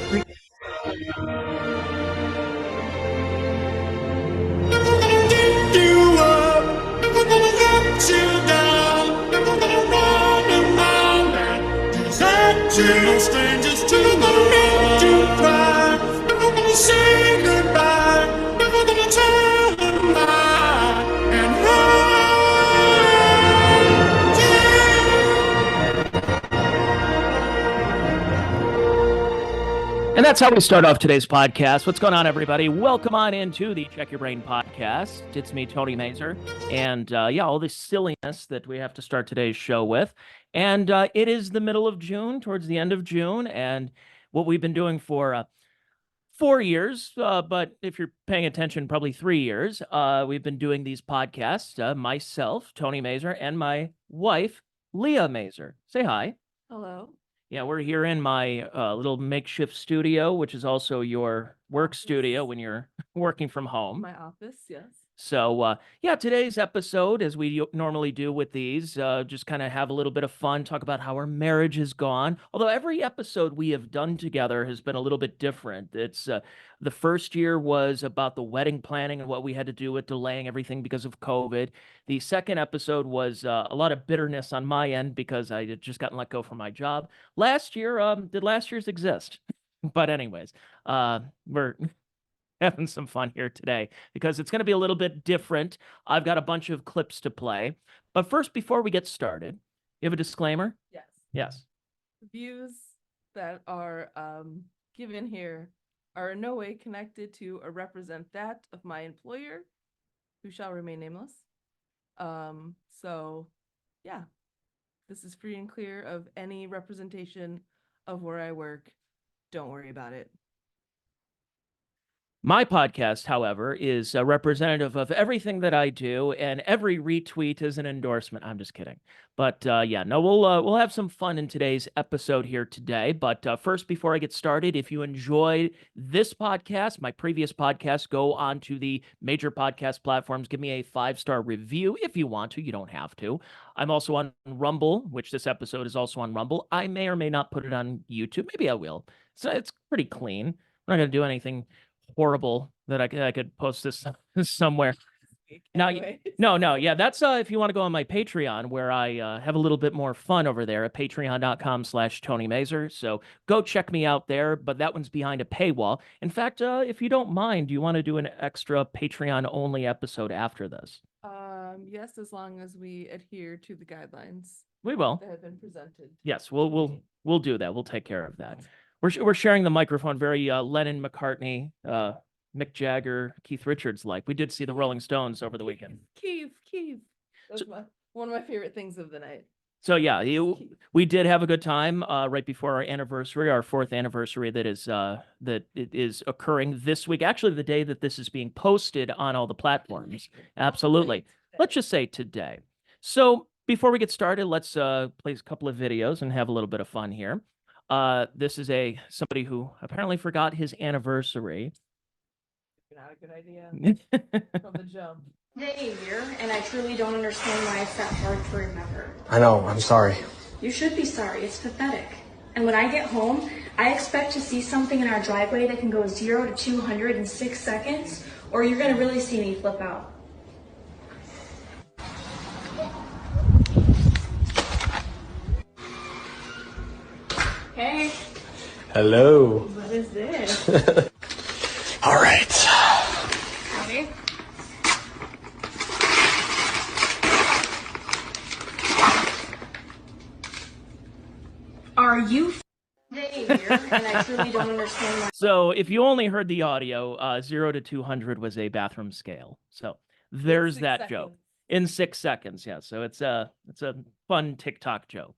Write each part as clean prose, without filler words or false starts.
You up, let you down, running round and deserting strangers to make you cry. Say goodbye, tell them bye, and And that's how we start off today's podcast. What's going on, everybody? Welcome on into the Check Your Brain podcast. It's me, Tony Mazur, and all this silliness that we have to start today's show with. And it is the middle of June, towards the end of June, and what we've been doing for 4 years, but if you're paying attention, probably 3 years, we've been doing these podcasts, myself, Tony Mazur, and my wife, Leah Mazur. Say hi. Hello. Yeah, we're here in my little makeshift studio, which is also your work studio when you're working from home. My office, yes. So, today's episode, as we normally do with these, just kind of have a little bit of fun, talk about how our marriage has gone. Although every episode we have done together has been a little bit different. It's the first year was about the wedding planning and what we had to do with delaying everything because of COVID. The second episode was a lot of bitterness on my end because I had just gotten let go from my job. Last year, did last year's exist? But anyways, we're having some fun here today because it's going to be a little bit different. I've got a bunch of clips to play. But first, before we get started, you have a disclaimer? Yes. Yes. The views that are given here are in no way connected to or represent that of my employer, who shall remain nameless. This is free and clear of any representation of where I work. Don't worry about it. My podcast, however, is representative of everything that I do, and every retweet is an endorsement. I'm just kidding. But we'll have some fun in today's episode here today. But first, before I get started, if you enjoyed this podcast, my previous podcast, go on to the major podcast platforms. Give me a 5-star review if you want to. You don't have to. I'm also on Rumble, which this episode is also on Rumble. I may or may not put it on YouTube. Maybe I will. So it's pretty clean. I'm not going to do anything horrible that I could post this somewhere. Now, that's if you want to go on my Patreon, where I have a little bit more fun over there at patreon.com/Tony Mazur. So go check me out there, but that one's behind a paywall. In fact, if you don't mind, do you want to do an extra Patreon only episode after this? Yes, as long as we adhere to the guidelines We will. that have been presented. Yes, we'll do that. We'll take care of that. We're sharing the microphone very Lennon, McCartney, Mick Jagger, Keith Richards like. We did see the Rolling Stones over the weekend. Keith. That's one of my favorite things of the night. So we did have a good time right before our anniversary, our 4th anniversary that it is occurring this week. Actually, the day that this is being posted on all the platforms. Absolutely. Let's just say today. So before we get started, let's play a couple of videos and have a little bit of fun here. This is somebody who apparently forgot his anniversary. Not a good idea from the jump. Behavior, and I truly don't understand why it's that hard to remember. I know, I'm sorry. You should be sorry, it's pathetic. And when I get home, I expect to see something in our driveway that can go 0 to 200 in 6 seconds, or you're gonna really see me flip out. Hey. Hello. What is this? All right. Howdy. Are you behavior, and I truly don't understand why. So if you only heard the audio, 0 to 200 was a bathroom scale. So there's that joke in 6 seconds. Yeah. So it's a fun TikTok joke.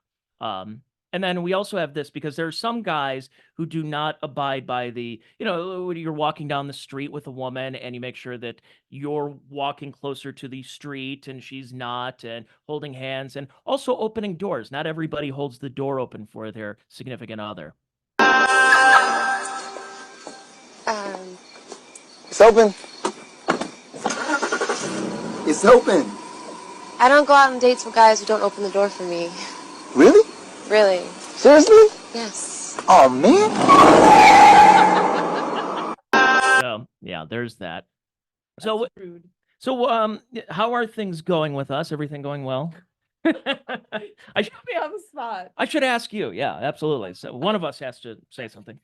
And then we also have this because there are some guys who do not abide by when you're walking down the street with a woman and you make sure that you're walking closer to the street and she's not, and holding hands, and also opening doors. Not everybody holds the door open for their significant other. It's open. It's open. I don't go out on dates with guys who don't open the door for me. Really? Really? Seriously? Yes. Oh, man. there's that. That's So, rude. how are things going with us? Everything going well? I should, Put me on the spot. I should ask you. Yeah, absolutely. So one of us has to say something.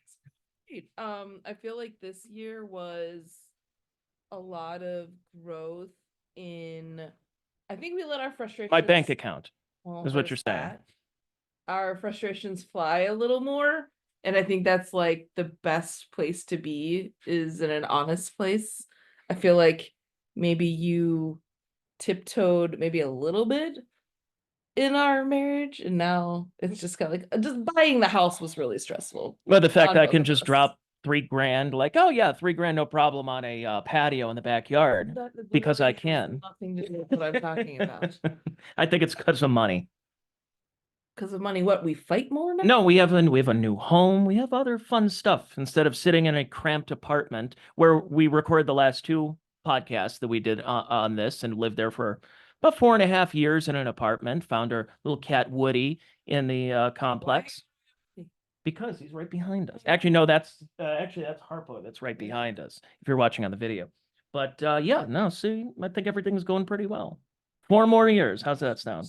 Great. I feel like this year was a lot of growth in. I think we let our frustrations. My bank account Well, is what there's you're saying. that. Our frustrations fly a little more, and I think that's like the best place to be is in an honest place. I feel like maybe you tiptoed maybe a little bit in our marriage, and now it's just kind of like just buying the house was really stressful. Well, the fact on that I both can of just us. drop $3,000, like, oh yeah, $3,000, no problem, on a patio in the backyard That because I literally has can. nothing to do with what I'm talking about. I think it's because of money. Because of money, what we fight more now? No, we have a new home. We have other fun stuff instead of sitting in a cramped apartment where we record the last two podcasts that we did on this and lived there for about 4.5 years in an apartment. Found our little cat Woody in the complex because he's right behind us. Actually, no, that's Harpo. That's right behind us. If you're watching on the video, but yeah, no, see, I think everything's going pretty well. 4 more years. How's that sound?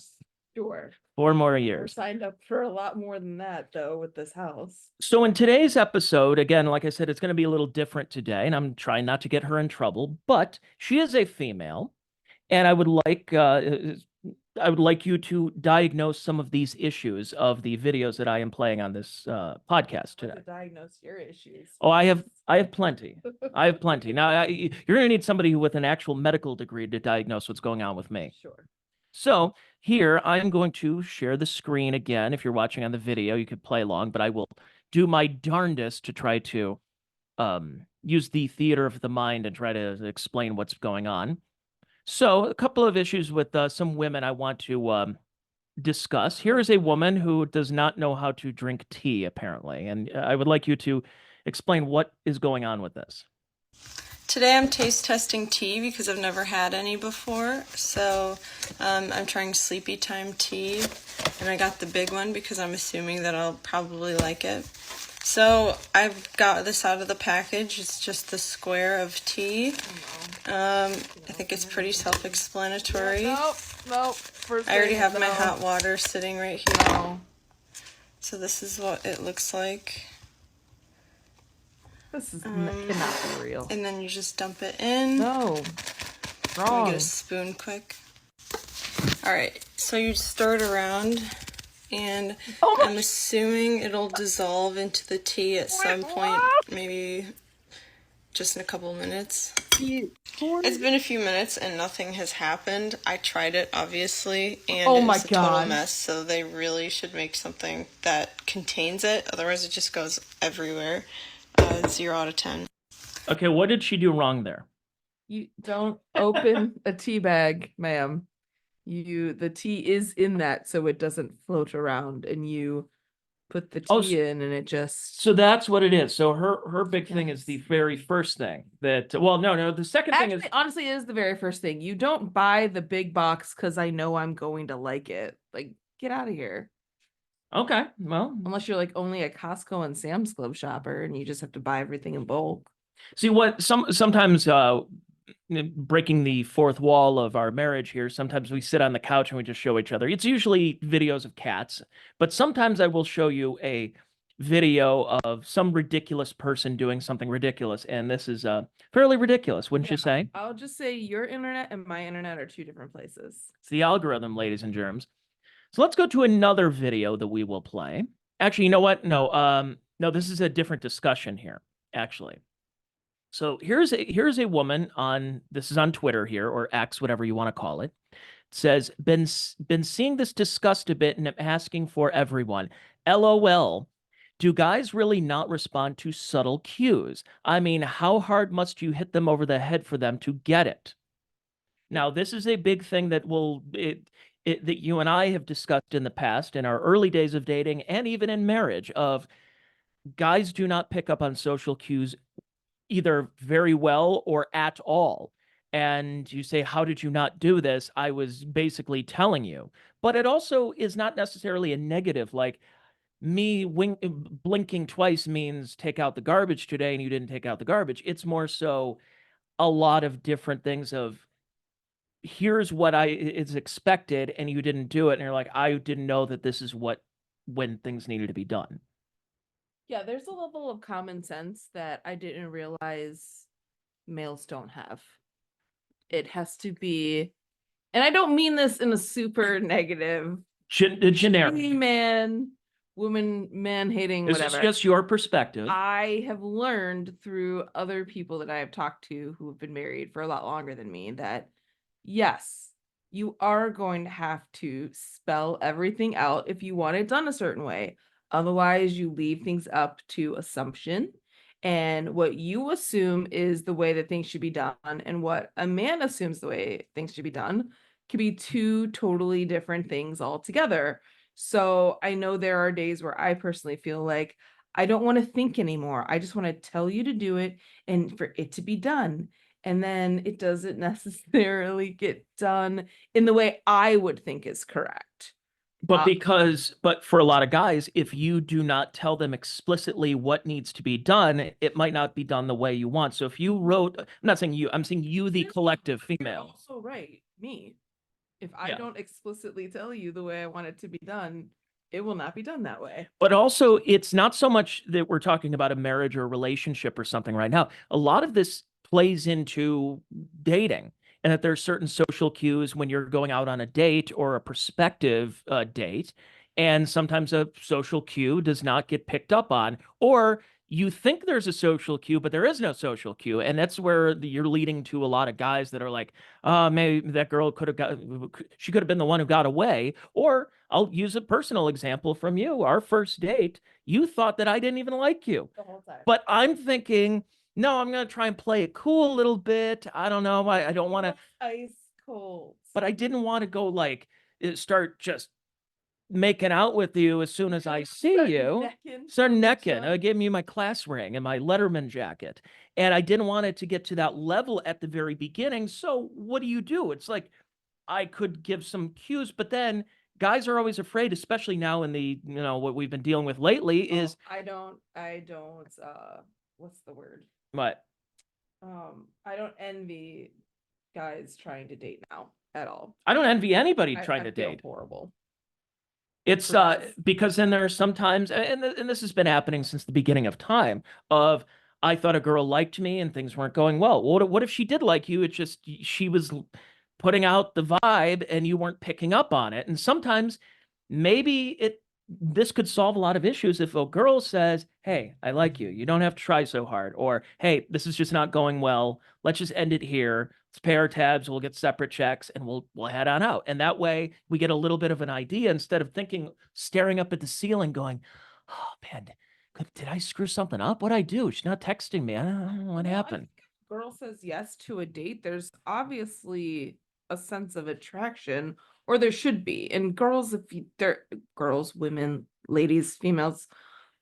Sure. 4 more We're years. signed up for a lot more than that, though, with this house. So in today's episode, again, like I said, it's going to be a little different today, and I'm trying not to get her in trouble, but she is a female, and I would like you to diagnose some of these issues of the videos that I am playing on this podcast To today. diagnose your issues. Oh, I have plenty. I have plenty. Now, you're going to need somebody with an actual medical degree to diagnose what's going on with me. Sure. So here I'm going to share the screen again. If you're watching on the video, you could play along, but I will do my darndest to try to use the theater of the mind and try to explain what's going on. So a couple of issues with some women I want to discuss. Here is a woman who does not know how to drink tea, apparently, and I would like you to explain what is going on with this. Today I'm taste testing tea because I've never had any before, so I'm trying Sleepy Time tea, and I got the big one because I'm assuming that I'll probably like it. So I've got this out of the package. It's just the square of tea. I think it's pretty self-explanatory. Nope. I already have my hot water sitting right here. No. So this is what it looks like. This is cannot be real. And then you just dump it in. No. Let me Wrong. get a spoon quick. Alright, so you stir it around, and I'm assuming it'll dissolve into the tea at some point, maybe just in a couple minutes. It's been a few minutes and nothing has happened. I tried it, obviously, and Oh it my was a total God. mess, so they really should make something that contains it, otherwise it just goes everywhere. 0 out of 10. Okay, what did she do wrong there? You don't open a tea bag, ma'am. The tea is in that so it doesn't float around, and you put the tea in and it just So that's what it is. So her big thing is the very first thing that, well, no, the second thing is, honestly it is the very first thing. You don't buy the big box because I know I'm going to like it. Like, get out of here. okay, well, Unless you're like only a Costco and Sam's Club shopper and you just have to buy everything in bulk. see what sometimes breaking the fourth wall of our marriage here, sometimes we sit on the couch and we just show each other. It's usually videos of cats, but sometimes I will show you a video of some ridiculous person doing something ridiculous, and this is fairly ridiculous, wouldn't you say? I'll just say your internet and my internet are two different places. It's the algorithm, ladies and germs. So let's go to another video that we will play. Actually, you know what? No, this is a different discussion here, actually. So here's a woman this is on Twitter here, or X, whatever you want to call it. It says, been seeing this discussed a bit and I'm asking for everyone. LOL. Do guys really not respond to subtle cues? I mean, how hard must you hit them over the head for them to get it? Now, this is a big thing that that you and I have discussed in the past, in our early days of dating, and even in marriage, of guys do not pick up on social cues either very well or at all. And you say, how did you not do this? I was basically telling you. But it also is not necessarily a negative, like me blinking twice means take out the garbage today and you didn't take out the garbage. It's more so, a lot of different things of here's what is expected and you didn't do it. And you're like, I didn't know that this is when things needed to be done. Yeah, there's a level of common sense that I didn't realize males don't have. It has to be, and I don't mean this in a super negative Generic. man, woman, man hating, This is whatever. just your perspective. I have learned through other people that I have talked to who have been married for a lot longer than me that yes, you are going to have to spell everything out if you want it done a certain way. Otherwise, you leave things up to assumption. And what you assume is the way that things should be done, and what a man assumes the way things should be done could be two totally different things altogether. So I know there are days where I personally feel like I don't want to think anymore. I just want to tell you to do it and for it to be done. And then it doesn't necessarily get done in the way I would think is correct. But for a lot of guys, if you do not tell them explicitly what needs to be done, it might not be done the way you want. So if you wrote, I'm not saying you, I'm saying you, the collective You're female. also right, me. If I Yeah. don't explicitly tell you the way I want it to be done, it will not be done that way. But also, it's not so much that we're talking about a marriage or a relationship or something right now. A lot of this plays into dating, and that there's certain social cues when you're going out on a date or a prospective date. And sometimes a social cue does not get picked up on, or you think there's a social cue, but there is no social cue. And that's where you're leading to a lot of guys that are like, maybe that girl she could have been the one who got away. Or I'll use a personal example from you. Our first date, you thought that I didn't even like you. The whole time. But I'm thinking, no, I'm going to try and play it cool a little bit. I don't know. I don't want to, Ice cold. but I didn't want to go like start just making out with you as soon as I see you. Start necking. I gave you my class ring and my Letterman jacket. And I didn't want it to get to that level at the very beginning. So what do? It's like I could give some cues, but then guys are always afraid, especially now in the, what we've been dealing with lately is I don't, what's the word? what? I don't envy guys trying to date now at all. I don't envy anybody trying I to feel date. horrible. It's because then there are sometimes, and this has been happening since the beginning of time, of I thought a girl liked me and things weren't going well. What if she did like you? It's just she was putting out the vibe and you weren't picking up on it. And sometimes maybe this could solve a lot of issues if a girl says, hey, I like you. You don't have to try so hard. Or, hey, this is just not going well. Let's just end it here. Let's pay our tabs. We'll get separate checks and we'll head on out. And that way we get a little bit of an idea instead of staring up at the ceiling going, oh, man, did I screw something up? What'd I do? She's not texting me. I don't know what happened. If a girl says yes to a date, there's obviously a sense of attraction, or there should be. And girls, girls, women, ladies, females,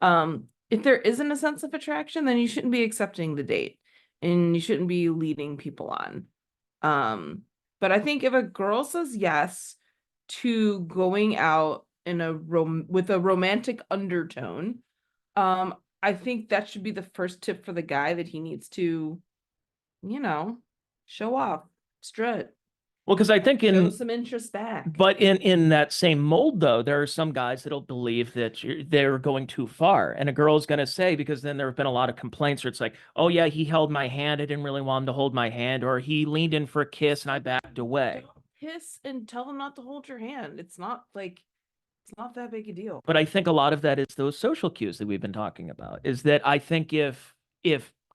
if there isn't a sense of attraction, then you shouldn't be accepting the date and you shouldn't be leading people on. But I think if a girl says yes to going out with a romantic undertone, I think that should be the first tip for the guy, that he needs to, show off, strut. Well, because I think show some interest back. But in that same mold, though, there are some guys that'll believe that they're going too far. And a girl's going to say, because then there have been a lot of complaints where it's like, oh, yeah, he held my hand. I didn't really want him to hold my hand. Or he leaned in for a kiss and I backed away. Kiss and tell them not to hold your hand. It's not that big a deal. But I think a lot of that is those social cues that we've been talking about, is that I think if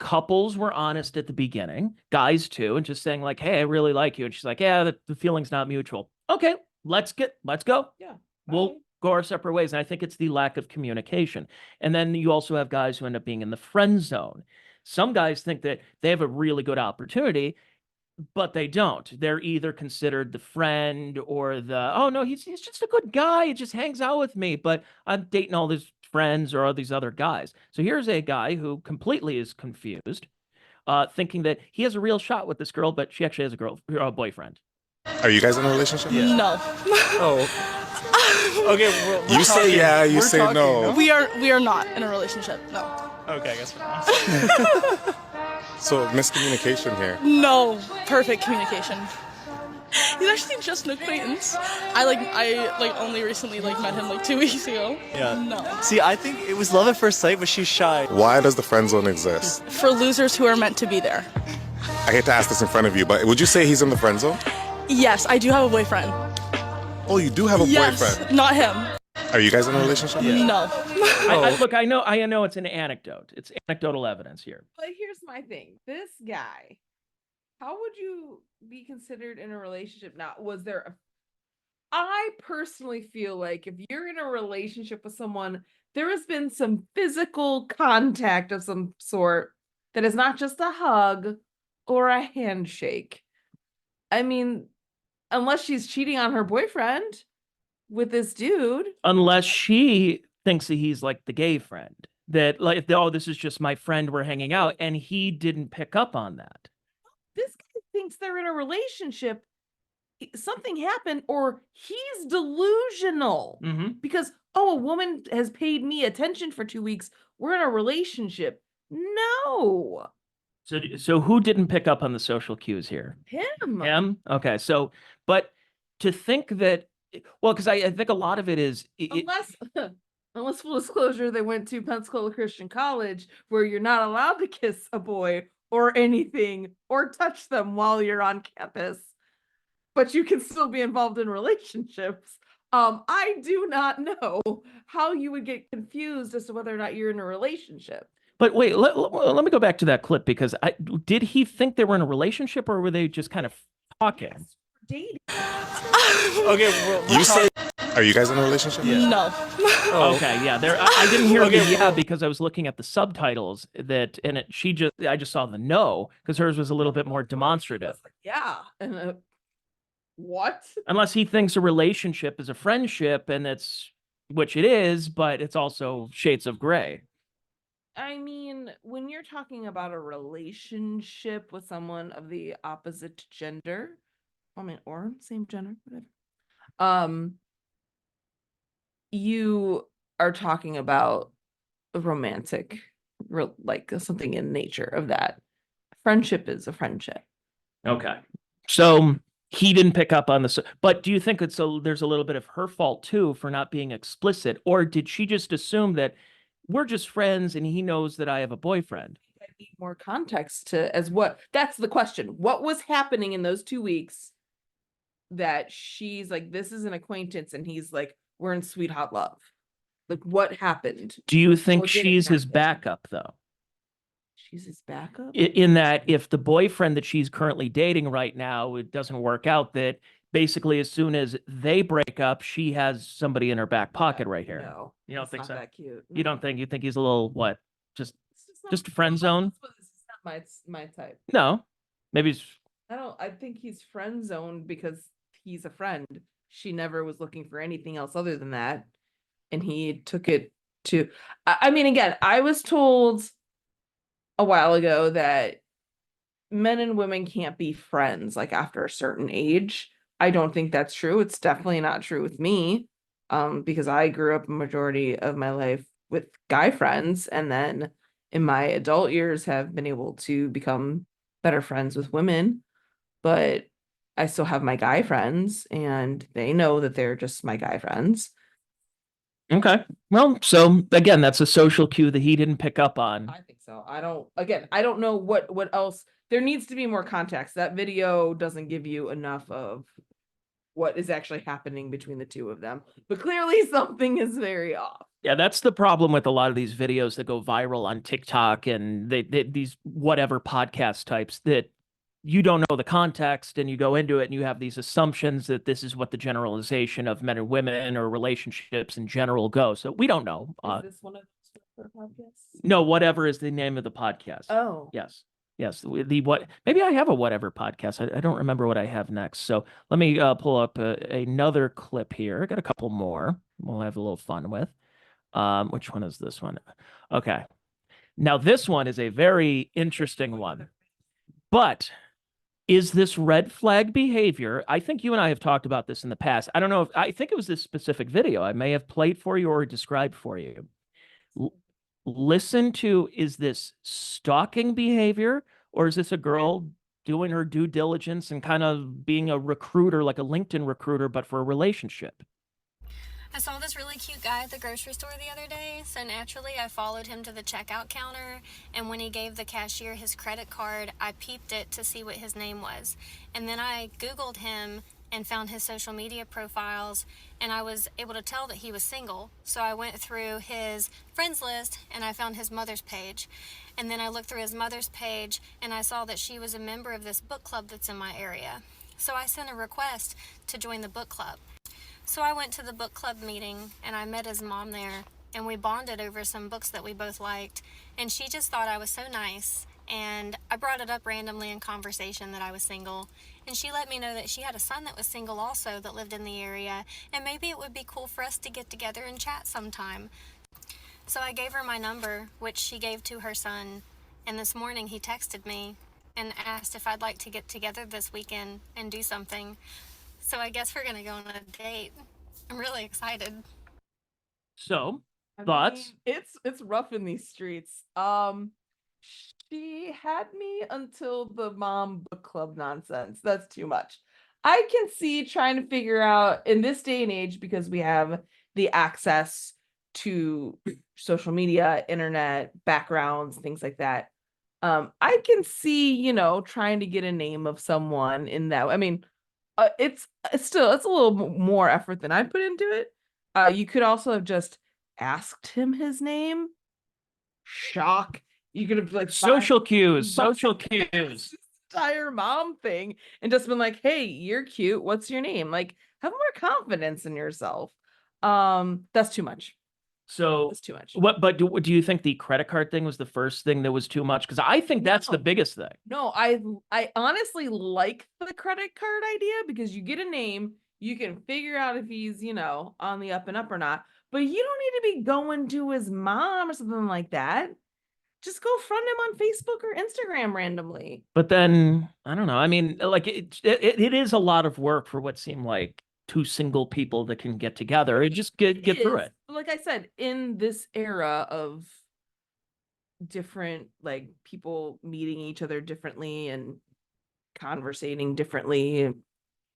couples were honest at the beginning, guys too, and just saying like, hey, I really like you. And she's like, yeah, the feeling's not mutual. Okay, let's go. Yeah. We'll go our separate ways. And I think it's the lack of communication. And then you also have guys who end up being in the friend zone. Some guys think that they have a really good opportunity, but they don't. They're either considered the friend or oh no, he's just a good guy. He just hangs out with me, but I'm dating all these friends or all these other guys. So here's a guy who completely is confused, thinking that he has a real shot with this girl, but she actually has a boyfriend. Are you guys in a relationship? Yeah. No. Oh. Okay. You say yeah, you say no. We are not in a relationship. No. Okay, I guess we're not. So miscommunication here. No, perfect communication. He's actually just an acquaintance. I only recently met him 2 weeks ago. Yeah. No. See, I think it was love at first sight, but she's shy. Why does the friend zone exist? For losers who are meant to be there. I hate to ask this in front of you, but would you say he's in the friend zone? Yes, I do have a boyfriend. Oh, you do have a Yes, boyfriend. not him. Are you guys in a relationship? No. Look, I know it's an anecdote. It's anecdotal evidence here. But here's my thing. This guy, how would you be considered in a relationship now? I personally feel like if you're in a relationship with someone, there has been some physical contact of some sort that is not just a hug or a handshake. I mean, unless she's cheating on her boyfriend with this dude. Unless she thinks that he's like the gay friend. That oh, this is just my friend, we're hanging out, and he didn't pick up on that. This guy thinks they're in a relationship. Something happened, or he's delusional because, oh, a woman has paid me attention for 2 weeks. We're in a relationship. No. So who didn't pick up on the social cues here? Him. Okay. So, but to think that, well, because I think a lot of it is Unless full disclosure, they went to Pensacola Christian College, where you're not allowed to kiss a boy or anything or touch them while you're on campus, but you can still be involved in relationships. I do not know how you would get confused as to whether or not you're in a relationship. But wait, let me go back to that clip, because did he think they were in a relationship, or were they just kind of talking? Dating. Okay, You say, are you guys in a relationship? No. Okay, yeah. I didn't hear the yeah because I was looking at the subtitles I just saw the no, because hers was a little bit more demonstrative. Yeah. And what? Unless he thinks a relationship is a friendship, and which it is, but it's also shades of gray. I mean, when you're talking about a relationship with someone of the opposite gender, or same gender, whatever. You are talking about a romantic, something in nature of that. Friendship is a friendship. Okay. So he didn't pick up on this, but do you think there's a little bit of her fault too for not being explicit, or did she just assume that we're just friends and he knows that I have a boyfriend? I need more context that's the question. What was happening in those 2 weeks that she's like, this is an acquaintance, and he's like, we're in sweet hot love? Like, what happened? Do you think she's his backup, though? She's his backup? In that, if the boyfriend that she's currently dating right now, it doesn't work out, that basically as soon as they break up, she has somebody in her back pocket right here. No, you don't think not so? that cute. You don't think? You think he's a little what? Just Just friend zone? This is not my type. No, maybe he's. I think he's friend zoned because he's a friend. She never was looking for anything else other than that, and he took it to. I mean, again, I was told a while ago that men and women can't be friends after a certain age. I don't think that's true. It's definitely not true with me, because I grew up a majority of my life with guy friends, and then in my adult years have been able to become better friends with women, but I still have my guy friends, and they know that they're just my guy friends. Okay. Well, so again, that's a social cue that he didn't pick up on. I think so. I don't know what else. There needs to be more context. That video doesn't give you enough of what is actually happening between the two of them, but clearly something is very off. Yeah, that's the problem with a lot of these videos that go viral on TikTok and these whatever podcast types, that you don't know the context and you go into it and you have these assumptions that this is what the generalization of men and women or relationships in general go. So we don't know. Is this one of those podcasts? No, whatever is the name of the podcast. Oh. Yes. The what? Maybe I have a whatever podcast. I don't remember what I have next. So let me pull up another clip here. I got a couple more. We'll have a little fun with. Which one is this one? Okay. Now this one is a very interesting one. But is this red flag behavior? I think you and I have talked about this in the past. I don't know I think it was this specific video I may have played for you or described for you. Listen to, is this stalking behavior, or is this a girl doing her due diligence and kind of being a recruiter, like a LinkedIn recruiter, but for a relationship? I saw this really cute guy at the grocery store the other day, so naturally I followed him to the checkout counter, and when he gave the cashier his credit card, I peeped it to see what his name was. And then I Googled him and found his social media profiles, and I was able to tell that he was single. So I went through his friends list and I found his mother's page. And then I looked through his mother's page and I saw that she was a member of this book club that's in my area. So I sent a request to join the book club. So I went to the book club meeting and I met his mom there, and we bonded over some books that we both liked, and she just thought I was so nice, and I brought it up randomly in conversation that I was single, and she let me know that she had a son that was single also that lived in the area, and maybe it would be cool for us to get together and chat sometime. So I gave her my number, which she gave to her son, and this morning he texted me and asked if I'd like to get together this weekend and do something. So I guess we're gonna go on a date. I'm really excited. So, I thoughts? mean, it's rough in these streets. She had me until the mom book club nonsense. That's too much. I can see trying to figure out in this day and age, because we have the access to social media, internet, backgrounds, things like that. I can see, trying to get a name of someone in that. I mean, it's a little more effort than I put into it. You could also have just asked him his name. Shock. You could have like Social cues. entire mom thing and just been like, hey, you're cute. What's your name? Like, have more confidence in yourself. That's too much. So That's too much. what? But do you think the credit card thing was the first thing that was too much? Because I think that's the biggest thing. No, I honestly like the credit card idea because you get a name, you can figure out if he's, on the up and up or not. But you don't need to be going to his mom or something like that. Just go friend him on Facebook or Instagram randomly. But then I don't know. I mean, like it is a lot of work for what seemed like two single people that can get together and just get through it. Like I said, in this era of different, like, people meeting each other differently and conversating differently,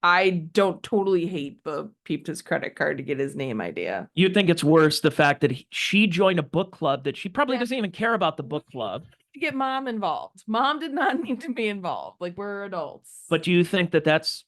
I don't totally hate the peeped his credit card to get his name idea. You think it's worse the fact that she joined a book club that she probably doesn't even care about the book club. To get mom involved. Mom did not need to be involved. Like, we're adults. But do you think that's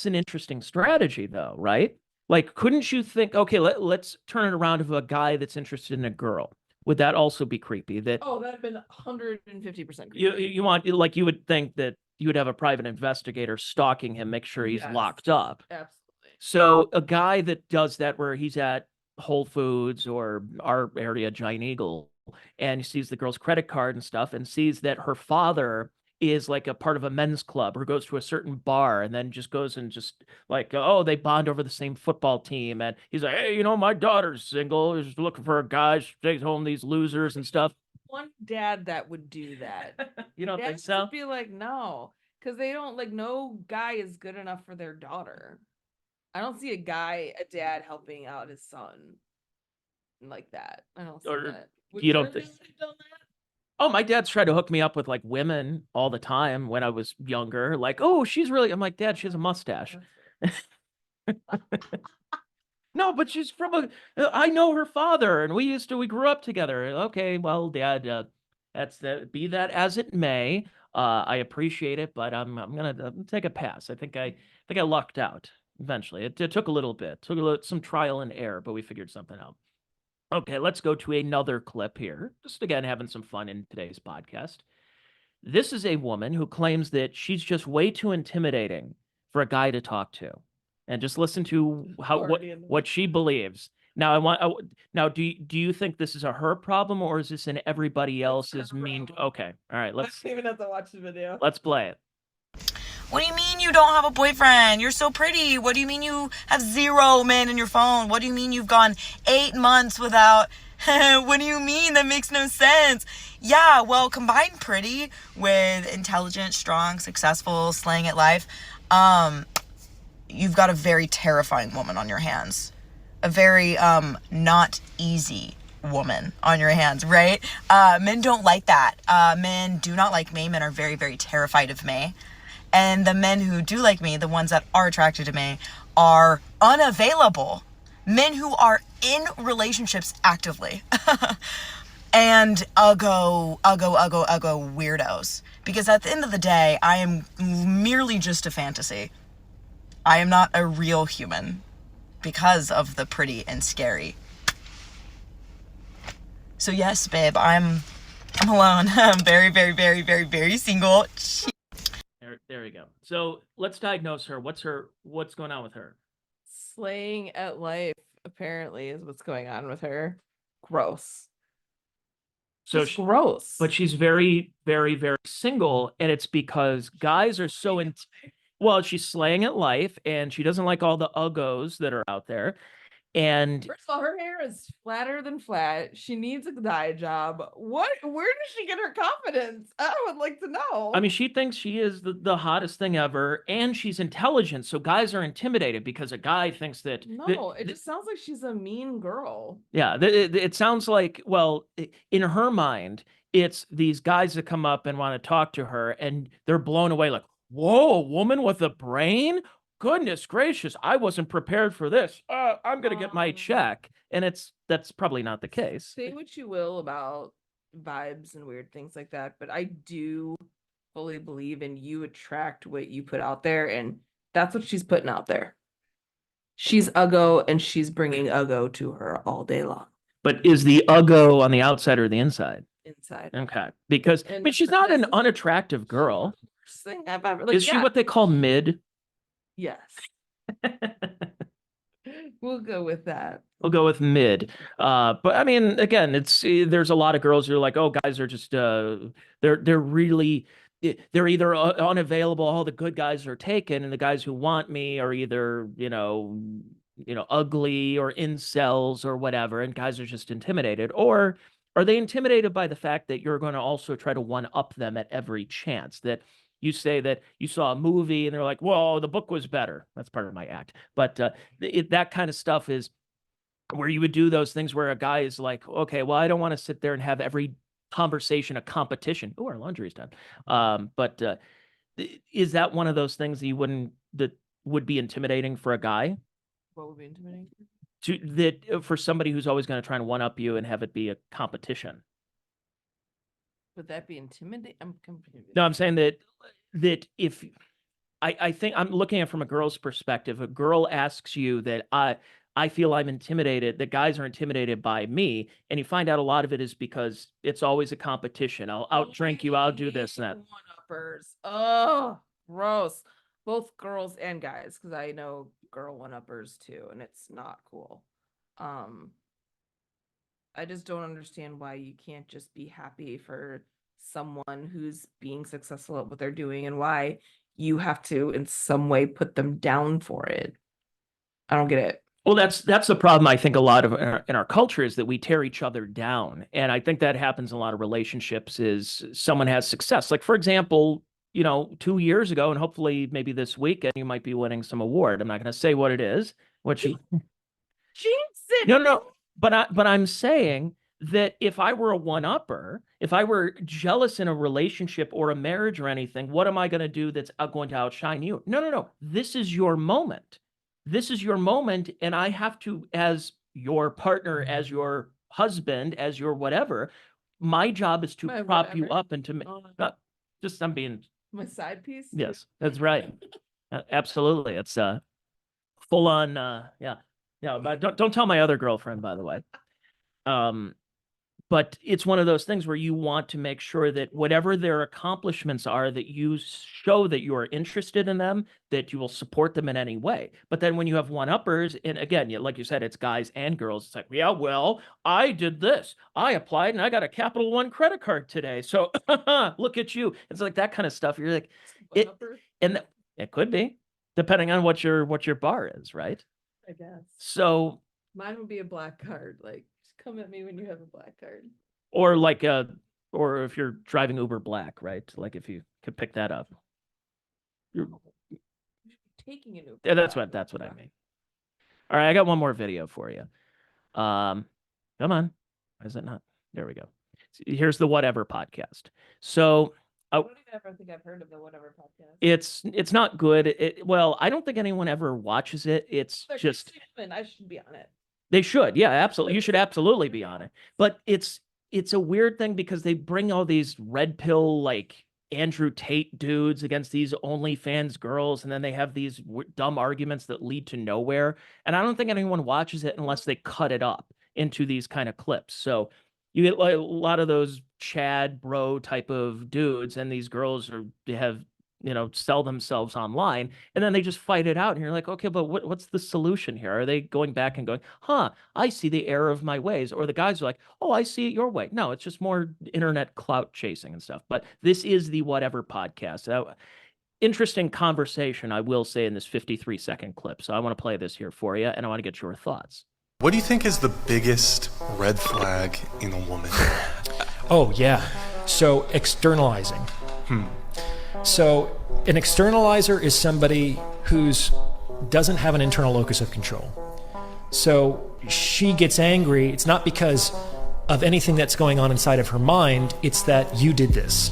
an interesting strategy though, right? Like, couldn't you think, okay, let's turn it around to a guy that's interested in a girl. Would that also be creepy? That'd have been 150% creepy. You want, like, you would think that you would have a private investigator stalking him, make sure he's locked up. Absolutely. So a guy that does that where he's at Whole Foods or our area, Giant Eagle, and he sees the girl's credit card and stuff and sees that her father is like a part of a men's club or goes to a certain bar and then just goes and just like, oh, they bond over the same football team. And he's like, hey, my daughter's single. She's looking for a guy. She takes home these losers and stuff. One dad that would do that. You don't think Dads so? would be like, no, because they don't, like, no guy is good enough for their daughter. I don't see a dad helping out his son like that. I don't see that. Would You don't your think? dad have done that? Oh, my dad's tried to hook me up with like women all the time when I was younger. Like, oh, she's really. I'm like, Dad, she has a mustache. No, but she's from I know her father, and we grew up together. Okay, well, Dad, be that as it may. I appreciate it, but I'm gonna take a pass. I think I lucked out eventually. It took a little bit, some trial and error, but we figured something out. Okay, let's go to another clip here. Just again, having some fun in today's podcast. This is a woman who claims that she's just way too intimidating for a guy to talk to. And just listen to what she believes. Now, now, do you think this is a her problem or is this an everybody else's mean? Okay, all right, I don't even have to watch the video. Let's play it. What do you mean you don't have a boyfriend? You're so pretty. What do you mean you have 0 men in your phone? What do you mean you've gone 8 months without? What do you mean? That makes no sense. Yeah, well, combine pretty with intelligent, strong, successful, slaying at life. You've got a very terrifying woman on your hands. A very not easy woman on your hands, right? Men don't like that. Men do not like me. Men are very, very terrified of me. And the men who do like me, the ones that are attracted to me, are unavailable. Men who are in relationships actively. And uggo weirdos. Because at the end of the day, I am merely just a fantasy. I am not a real human because of the pretty and scary. So yes, babe, I'm alone. I'm very, very, very, very, very single. There we go. So let's diagnose her. What's going on with her? Slaying at life, apparently, is what's going on with her. Gross. So Just gross. But she's very, very, very single, and it's because guys are so well, she's slaying at life, and she doesn't like all the uggos that are out there. And first of all, her hair is flatter than flat. She needs a dye job. Where does she get her confidence? I would like to know. I mean, she thinks she is the hottest thing ever, and she's intelligent. So guys are intimidated because a guy thinks that. No, it just sounds like she's a mean girl. Yeah, it sounds like, well, in her mind, it's these guys that come up and want to talk to her, and they're blown away like, whoa, a woman with a brain? Goodness gracious, I wasn't prepared for this. I'm gonna get my check. And that's probably not the case. Say what you will about vibes and weird things like that, but I do fully believe in you attract what you put out there, and that's what she's putting out there. She's uggo, and she's bringing uggo to her all day long. But is the uggo on the outside or the inside? Inside. Okay, because I mean, she's not an unattractive girl. Worst thing I've ever. Is she what they call mid? Yes. We'll go with that. We'll go with mid. But I mean, again, there's a lot of girls who are like, oh, guys are just they're really they're either unavailable, all the good guys are taken, and the guys who want me are either ugly or incels or whatever, and guys are just intimidated. Or are they intimidated by the fact that you're going to also try to one up them at every chance? That you say that you saw a movie and they're like, well, the book was better. That's part of my act. But that kind of stuff is where you would do those things where a guy is like, okay, well, I don't want to sit there and have every conversation a competition. Oh, our laundry's done. But is that one of those things that would be intimidating for a guy? What would be intimidating? For somebody who's always going to try and one up you and have it be a competition. Would that be intimidating? I'm confused. No, I'm saying that if I think I'm looking at it from a girl's perspective, a girl asks you that I feel I'm intimidated, that guys are intimidated by me, and you find out a lot of it is because it's always a competition. I'll outdrink you, I'll do this and that. One-uppers. Oh, gross. Both girls and guys, because I know girl one-uppers too, and it's not cool. I just don't understand why you can't just be happy for someone who's being successful at what they're doing, and why you have to in some way put them down for it. I don't get it. Well, that's the problem. I think a lot of in our culture is that we tear each other down, and I think that happens in a lot of relationships. Is someone has success, like for example, 2 years ago, and hopefully maybe this weekend you might be winning some award. I'm not going to say what it is. Jinx it. No. But I'm saying that if I were a one-upper, if I were jealous in a relationship or a marriage or anything, what am I going to do that's going to outshine you? No. This is your moment. This is your moment, and I have to, as your partner, as your husband, as your whatever, my job is to prop you up and to I'm being my side piece. Yes, that's right. Absolutely. It's full on yeah. But don't tell my other girlfriend, by the way. But it's one of those things where you want to make sure that whatever their accomplishments are, that you show that you are interested in them, that you will support them in any way. But then when you have one-uppers, and again, like you said, it's guys and girls, it's like, yeah, well, I did this. I applied and I got a Capital One credit card today. So look at you. It's like that kind of stuff. You're like, it could be, depending on what your bar is, right? I guess. So mine would be a black card. Like, just come at me when you have a black card. Or or if you're driving Uber Black, right? Like if you could pick that up. You're taking an Uber. Yeah, that's what I mean. All right, I got one more video for you. Come on. Is it not? There we go. Here's the Whatever podcast. So I don't ever think I've heard of the Whatever podcast. it's not good. Well, I don't think anyone ever watches it. It's They're just Christian, I should be on it. they should. Yeah, absolutely. You should absolutely be on it. But it's a weird thing because they bring all these red pill like Andrew Tate dudes against these OnlyFans girls, and then they have these dumb arguments that lead to nowhere. And I don't think anyone watches it unless they cut it up into these kind of clips. So you get like a lot of those Chad bro type of dudes, and these girls have sell themselves online, and then they just fight it out, and you're like, okay, but what's the solution here? Are they going back and going, I see the error of my ways? Or the guys are like, oh, I see it your way. No, it's just more internet clout chasing and stuff. But this is the Whatever podcast. Interesting conversation, I will say, in this 53-second clip. So I want to play this here for you, and I want to get your thoughts. What do you think is the biggest red flag in a woman? Oh, yeah. So externalizing. So an externalizer is somebody who's doesn't have an internal locus of control. So she gets angry. It's not because of anything that's going on inside of her mind. It's that you did this.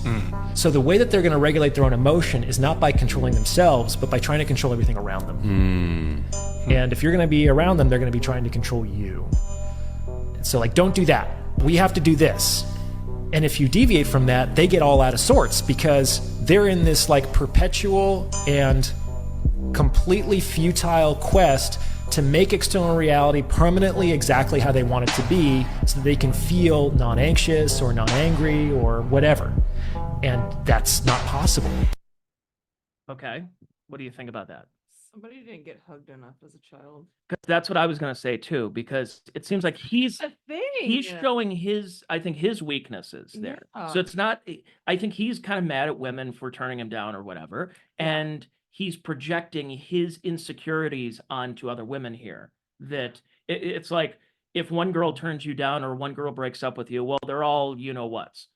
So the way that they're going to regulate their own emotion is not by controlling themselves, but by trying to control everything around them. And if you're going to be around them, they're going to be trying to control you. So like, don't do that. We have to do this. And if you deviate from that, they get all out of sorts because they're in this like perpetual and completely futile quest to make external reality permanently exactly how they want it to be so that they can feel non-anxious or non-angry or whatever. And that's not possible. Okay. What do you think about that? Somebody didn't get hugged enough as a child. That's what I was going to say too, because it seems like he's showing his weaknesses there. Yeah. So it's not, I think he's kind of mad at women for turning him down or whatever. And he's projecting his insecurities onto other women here. That it's like, if one girl turns you down or one girl breaks up with you, well, they're all you-know-whats.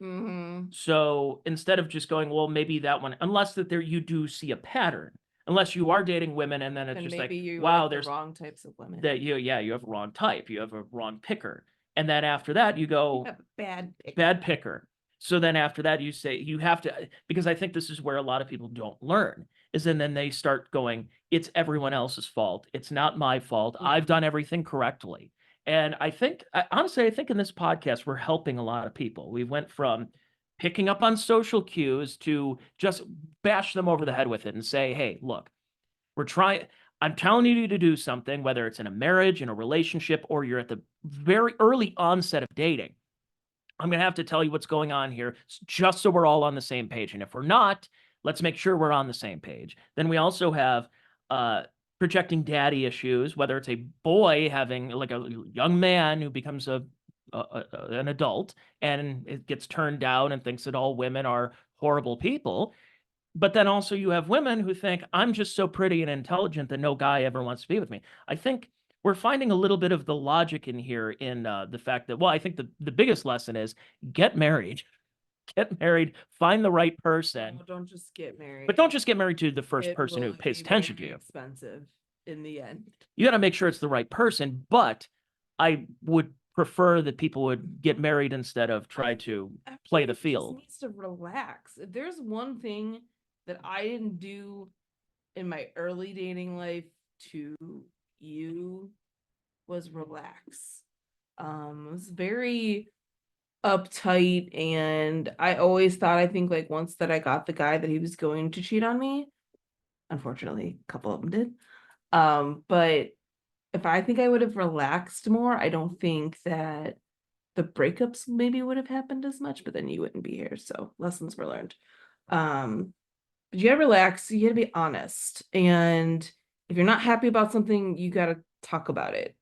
So instead of just going, well, maybe that one, unless that you do see a pattern. Unless you are dating women, and then it's just like, wow, there's the wrong types of women. That you have a wrong type, you have a wrong picker, and then after that you go, You have a bad picker. So then after that you say you have to, because I think this is where a lot of people don't learn, is and then they start going, it's everyone else's fault, it's not my fault, I've done everything correctly. And I think, honestly, I think in this podcast we're helping a lot of people. We went from picking up on social cues to just bash them over the head with it and say, hey, look, I'm telling you to do something, whether it's in a marriage, in a relationship, or you're at the very early onset of dating. I'm going to have to tell you what's going on here just so we're all on the same page. And if we're not, let's make sure we're on the same page. Then we also have projecting daddy issues, whether it's a boy having like a young man who becomes an adult and it gets turned down and thinks that all women are horrible people. But then also you have women who think, I'm just so pretty and intelligent that no guy ever wants to be with me. I think we're finding a little bit of the logic in here in the fact that, well, I think the biggest lesson is get married. Get married, find the right person. No, don't just get married. But don't just get married to the first It person who will pays be attention to very you. Expensive in the end. You got to make sure it's the right person, but I would prefer that people would get married instead of try to play the field. Needs to relax. If there's one thing that I didn't do in my early dating life to you, was relax. It was very uptight, and I always thought, I think like once that I got the guy that he was going to cheat on me. Unfortunately, a couple of them did. But if I think I would have relaxed more, I don't think that the breakups maybe would have happened as much, but then you wouldn't be here. So lessons were learned. But you gotta relax, you gotta be honest. And if you're not happy about something, you gotta talk about it.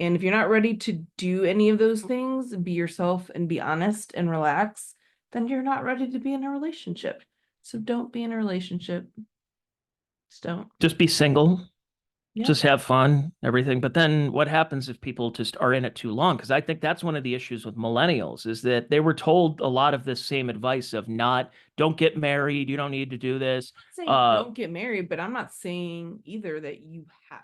And if you're not ready to do any of those things, be yourself and be honest and relax, then you're not ready to be in a relationship. So don't be in a relationship. Just don't. Just be single. Yeah. Just have fun, everything. But then what happens if people just are in it too long? Because I think that's one of the issues with millennials, is that they were told a lot of this same advice of don't get married, you don't need to do this. I'm not saying don't get married, but I'm not saying either that you have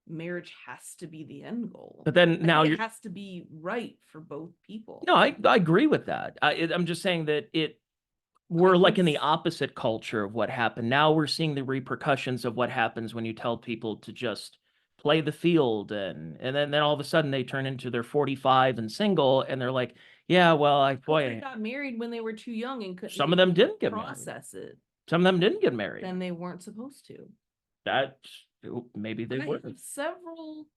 marriage has to be the end goal. But then I now think you're it has to be right for both people. no, I agree with that. I'm just saying that we're like in the opposite culture of what happened. Now we're seeing the repercussions of what happens when you tell people to just play the field, and then all of a sudden they turn into they're 45 and single, and they're like, yeah, well, They got married when they were too young and couldn't some of them didn't get married. process it. Some of them didn't get married. Then they weren't supposed to. Maybe they I were. have several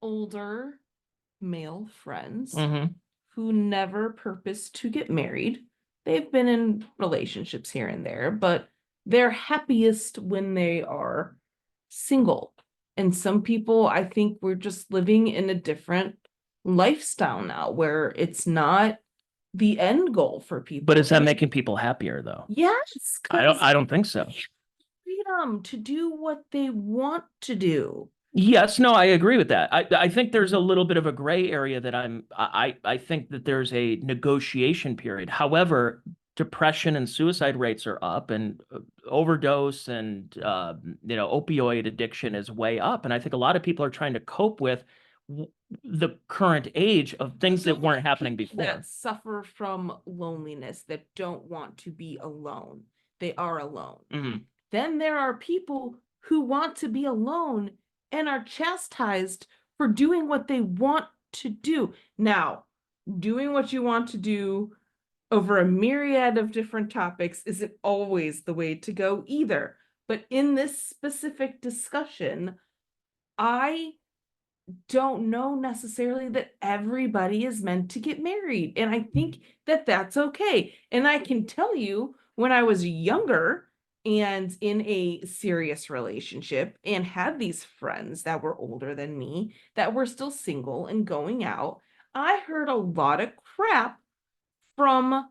older male friends Mhm. who never purposed to get married. They've been in relationships here and there, but they're happiest when they are single. And some people, I think we're just living in a different lifestyle now where it's not the end goal for people. But is that making people happier though? Yes. I don't think so. Freedom to do what they want to do. Yes, no, I agree with that. I think there's a little bit of a gray area that I think that there's a negotiation period. However, depression and suicide rates are up, and overdose and opioid addiction is way up. And I think a lot of people are trying to cope with the current age of things that weren't happening before. That suffer from loneliness, that don't want to be alone. They are alone. Mm-hmm. Then there are people who want to be alone and are chastised for doing what they want to do. Now, doing what you want to do over a myriad of different topics isn't always the way to go either. But in this specific discussion, I don't know necessarily that everybody is meant to get married. And I think that that's okay. And I can tell you, when I was younger and in a serious relationship and had these friends that were older than me that were still single and going out, I heard a lot of crap from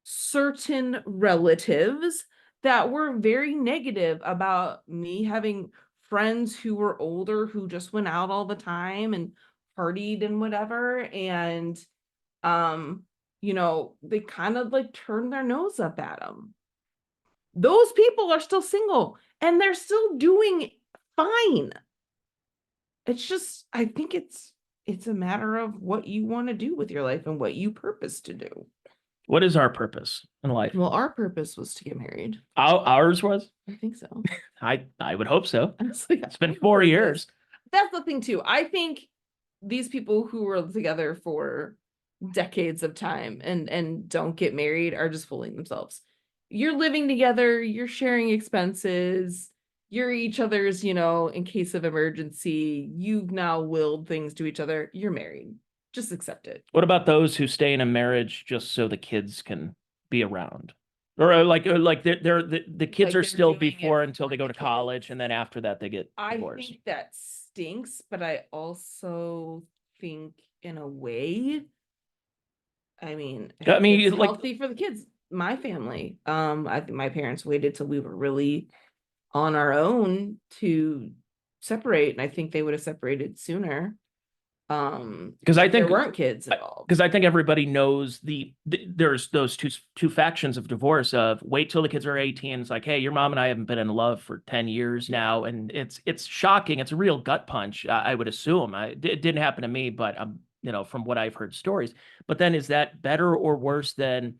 certain relatives that were very negative about me having friends who were older who just went out all the time and partied and whatever. And they kind of like turned their nose up at them. Those people are still single and they're still doing fine. It's just, I think it's a matter of what you want to do with your life and what you purpose to do. What is our purpose in life? Well, our purpose was to get married. Ours was? I think so. I would hope so. Honestly, it's been 4 years. That's the thing too. I think these people who were together for decades of time and don't get married are just fooling themselves. You're living together, you're sharing expenses, you're each other's, in case of emergency, you've now willed things to each other, you're married. Just accept it. What about those who stay in a marriage just so the kids can be around? Or like the kids are still before until they go to college, and then after that they get divorced. I think that stinks, but I also think in a way, it's healthy for the kids. My family, I think my parents waited till we were really on our own to separate, and I think they would have separated sooner. Because I think there weren't kids involved. Because I think everybody knows there's those two factions of divorce of wait till the kids are 18. It's like, hey, your mom and I haven't been in love for 10 years now, and it's shocking. It's a real gut punch. I would assume it didn't happen to me, but from what I've heard stories. But then is that better or worse than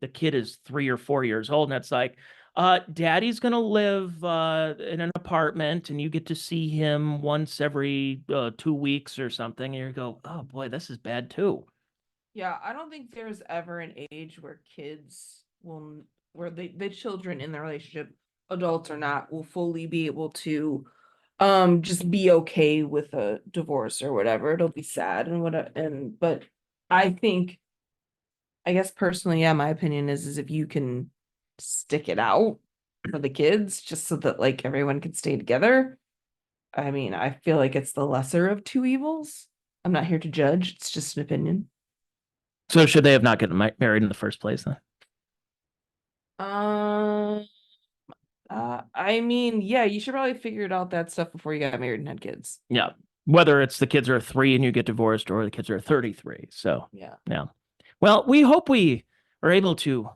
the kid is 3 or 4 years old and it's like, daddy's gonna live in an apartment and you get to see him once every 2 weeks or something, and you go, oh boy, this is bad too. Yeah, I don't think there's ever an age where the children in the relationship, adults or not, will fully be able to just be okay with a divorce or whatever. It'll be sad but I guess personally, yeah, my opinion is if you can stick it out for the kids just so that like everyone can stay together. I feel like it's the lesser of two evils. I'm not here to judge. It's just an opinion. So should they have not gotten married in the first place then? Yeah, you should probably figure out that stuff before you got married and had kids. Yeah. Whether it's the kids are 3 and you get divorced or the kids are 33. So yeah. Well, we hope we are able to.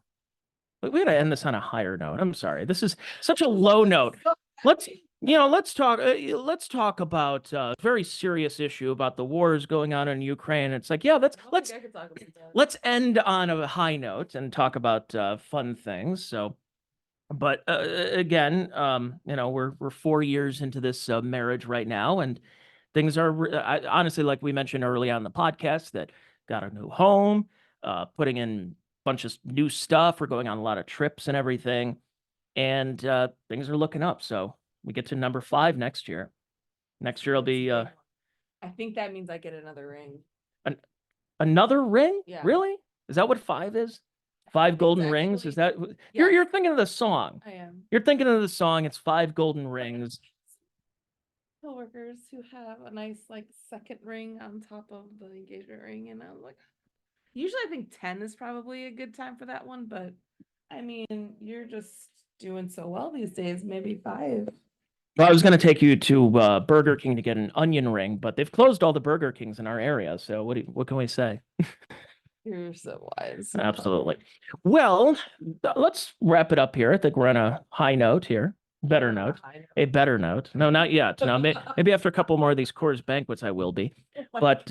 We got to end this on a higher note. I'm sorry. This is such a low note. Let's let's talk about a very serious issue about the wars going on in Ukraine. It's like, yeah, I could talk about that. let's end on a high note and talk about fun things. So, but again, we're 4 years into this marriage right now, and things are honestly, like we mentioned early on in the podcast, that got a new home, putting in a bunch of new stuff. We're going on a lot of trips and everything, and things are looking up. So we get to number 5 next year. Next year will be I think that means I get another ring. another ring. Yeah. Really? Is that what 5 is? 5 golden it's rings? actually- Is that Yeah. you're thinking of the song? I am. You're thinking of the song. It's 5 golden rings. Coworkers who have a nice like second ring on top of the engagement ring, and I'm like, usually I think 10 is probably a good time for that one, but I mean, you're just doing so well these days. Maybe 5. Well, I was going to take you to Burger King to get an onion ring, but they've closed all the Burger Kings in our area. So what can we say? You're so wise. Absolutely. Well, let's wrap it up here. I think we're on a high note here. Better note. A better note. No, not yet. No, maybe after a couple more of these Coors Banquets, I will be. But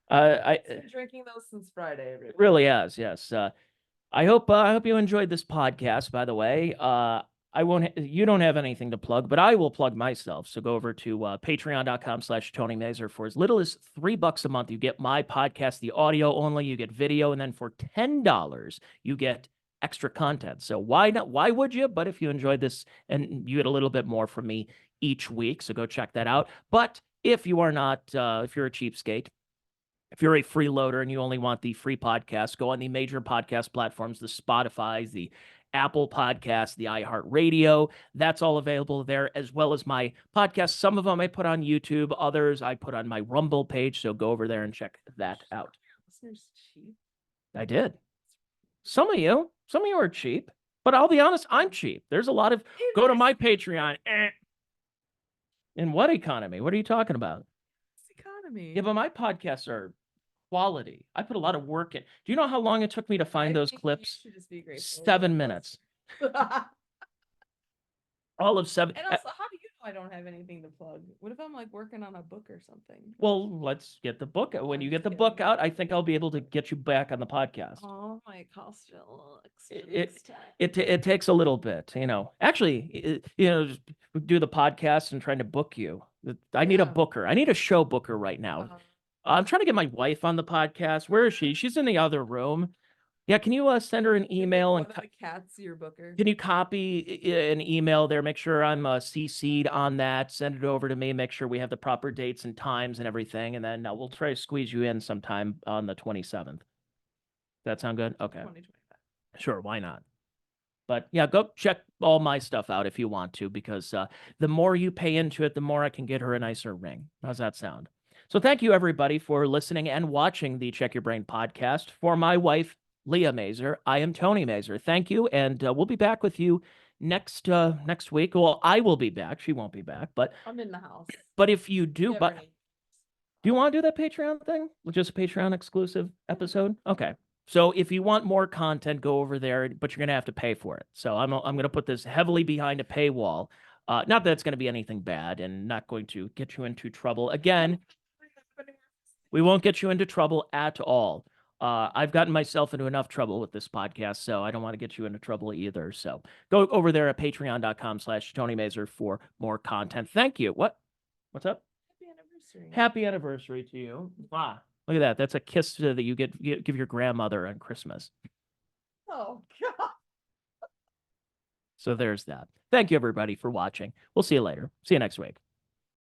I've been drinking those since Friday. it really has. Yes. I hope you enjoyed this podcast. By the way, you don't have anything to plug, but I will plug myself. So go over to patreon.com/Tony Mazur. For as little as $3 a month, you get my podcast, the audio only, you get video, and then for $10, you get extra content. So why not? Why would you? But if you enjoyed this, and you get a little bit more from me each week, so go check that out. But if you are not, if you're a cheapskate, if you're a freeloader and you only want the free podcast, go on the major podcast platforms, the Spotify's, the Apple Podcasts, the iHeartRadio. That's all available there, as well as my podcasts. Some of them I put on YouTube, others I put on my Rumble page. So go over there and check that out. Listeners cheap. I did. Some of you are cheap, but I'll be honest, I'm cheap. There's a lot of go to my Patreon. In what economy? What are you talking about? Economy. Yeah, but my podcasts are quality. I put a lot of work in. Do you know how long it took me to find those clips? 7 minutes. All of 7. And also, how do you know I don't have anything to plug? What if I'm like working on a book or something? Well, let's get the book out. When you get the book out, I think I'll be able to get you back on the podcast. Oh, my cost a little It takes a little bit, Actually, just do the podcast and trying to book you. I need a booker. I need a show booker right now. I'm trying to get my wife on the podcast. Where is she? She's in the other room. Yeah, can you send her an email and the cat's your booker? can you copy an email there? Make sure I'm CC'd on that. Send it over to me. Make sure we have the proper dates and times and everything, and then we'll try to squeeze you in sometime on the 27th. That sound good? Okay. 2025. Sure, why not? But yeah, go check all my stuff out if you want to, because the more you pay into it, the more I can get her a nicer ring. How's that sound? So thank you, everybody, for listening and watching the Check Your Brain podcast. For my wife, Leah Mazur, I am Tony Mazur. Thank you, and we'll be back with you next week. Well, I will be back. She won't be back, but I'm in the house. But if you do, Never but need- do you want to do that Patreon thing? Just a Patreon exclusive episode? Okay. So if you want more content, go over there, but you're going to have to pay for it. So I'm going to put this heavily behind a paywall. Not that it's going to be anything bad and not going to get you into trouble. Again, we won't get you into trouble at all. I've gotten myself into enough trouble with this podcast, so I don't want to get you into trouble either. So go over there at patreon.com/Tony Mazur for more content. Thank you. What's up? Happy anniversary. Happy anniversary to you. Wow. Look at that. That's a kiss that you give your grandmother on Christmas. Oh, God. So there's that. Thank you, everybody, for watching. We'll see you later. See you next week.